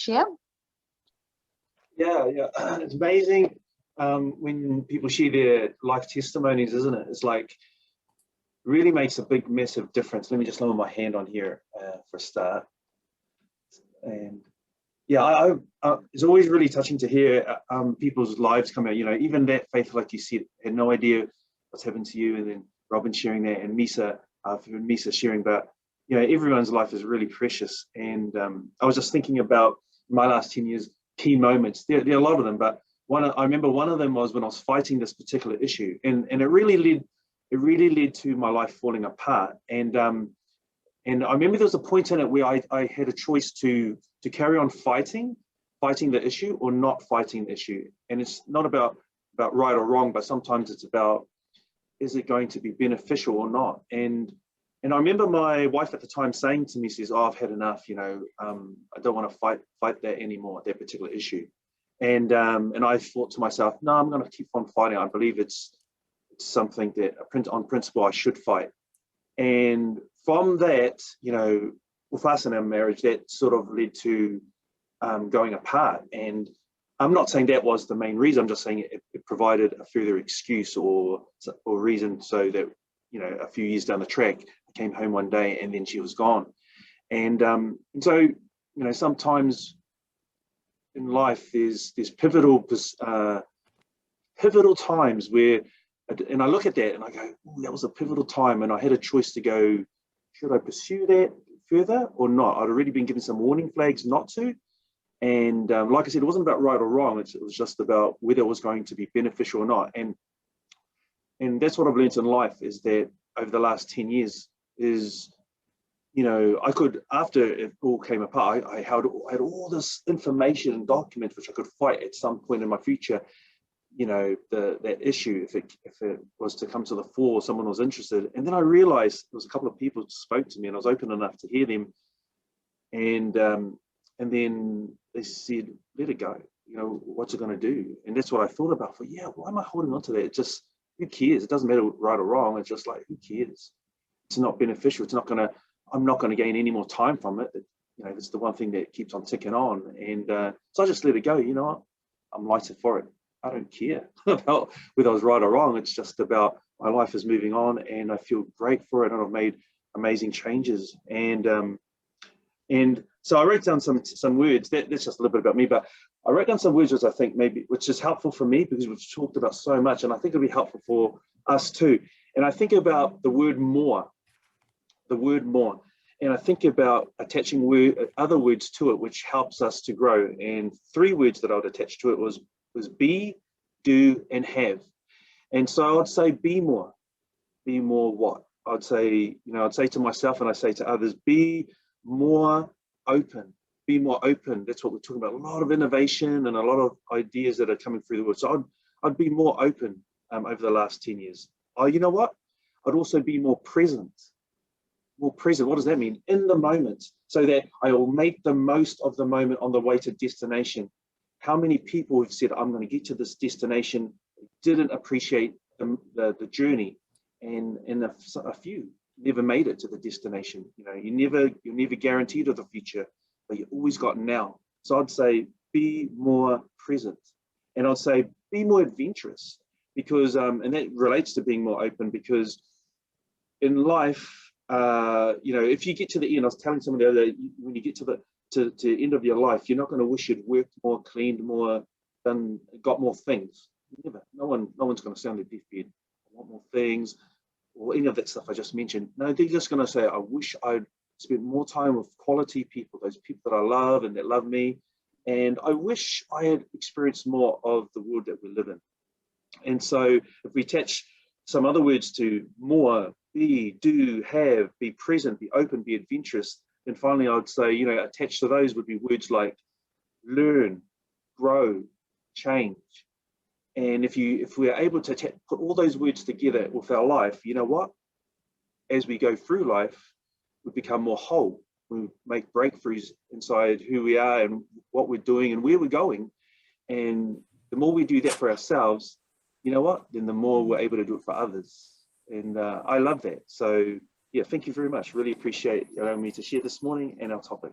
share? Yeah. It's amazing when people share their life testimonies, isn't it? It's like really makes a big, massive difference. Let me just lower my hand on here for a start. And yeah, it's always really touching to hear people's lives come out. You know, even that Faith, like you said, had no idea what's happened to you, and then Robin sharing that, and Misa sharing. But you know, everyone's life is really precious. And I was just thinking about my last 10 years, key moments. There are a lot of them, but I remember one of them was when I was fighting this particular issue, and it really led to my life falling apart. And I remember there was a point in it where I had a choice to carry on fighting the issue or not fighting the issue. And it's not about right or wrong, but sometimes it's about, is it going to be beneficial or not? And I remember my wife at the time saying to me, says, "Oh, I've had enough, you know, I don't want to fight that anymore, that particular issue." And I thought to myself, no, I'm going to keep on fighting. I believe it's something that on principle I should fight. And from that, you know, with us in our marriage, that sort of led to going apart. And I'm not saying that was the main reason. I'm just saying it provided a further excuse or reason so that, you know, a few years down the track, I came home one day and then she was gone. And so, you know, sometimes in life there's pivotal times where, and I look at that and I go, "Ooh, that was a pivotal time," and I had a choice to go, should I pursue that further or not? I'd already been given some warning flags not to. And like I said, it wasn't about right or wrong. It was just about whether it was going to be beneficial or not. And that's what I've learned in life, is that over the last 10 years is, you know, I could, after it all came apart, I had all this information and documents which I could fight at some point in my future, you know, that issue, if it was to come to the fore, someone was interested. And then I realized there was a couple of people who spoke to me, and I was open enough to hear them. And then they said, let it go, you know, what's it going to do? And that's what I thought about. For yeah, why am I holding on to that? It just, who cares? It doesn't matter right or wrong. It's just like, who cares? It's not beneficial. It's not going to, I'm not going to gain any more time from it. You know, it's the one thing that keeps on ticking on. And so I just let it go. You know what? I'm lighter for it. I don't care about whether I was right or wrong. It's just about my life is moving on, and I feel great for it, and I've made amazing changes. And so I wrote down some words. That's just a little bit about me, but I wrote down some words which I think which is helpful for me, because we've talked about so much, and I think it'll be helpful for us too. And I think about the word more, and I think about attaching other words to it, which helps us to grow. And 3 words that I would attach to it was be, do, and have. And so I would say be more. Be more what? I'd say, you know, I'd say to myself and I say to others, be more open. Be more open. That's what we're talking about. A lot of innovation and a lot of ideas that are coming through the world. So I'd be more open over the last 10 years. Oh, you know what? I'd also be more present. More present. What does that mean? In the moment, so that I will make the most of the moment on the way to destination. How many people have said, I'm going to get to this destination, didn't appreciate the journey, and a few never made it to the destination. You know, you're never guaranteed of the future, but you always got now. So I'd say be more present, and I'd say be more adventurous, because and that relates to being more open, because in life, you know, if you get to the end, I was telling somebody the other day, when you get to the end of your life, you're not going to wish you'd worked more, cleaned more, got more things. Never. No one's going to say on their deathbed, I want more things, or any of that stuff I just mentioned. No, they're just going to say, I wish I'd spent more time with quality people, those people that I love and that love me. And I wish I had experienced more of the world that we live in. And so if we attach some other words to more, be, do, have, be present, be open, be adventurous, and finally, I would say, you know, attached to those would be words like learn, grow, change. And if we're able to put all those words together with our life, you know what? As we go through life, we become more whole. We make breakthroughs inside who we are and what we're doing and where we're going. And the more we do that for ourselves, you know what? Then the more we're able to do it for others. And I love that. So yeah, thank you very much. Really appreciate allowing me to share this morning and our topic.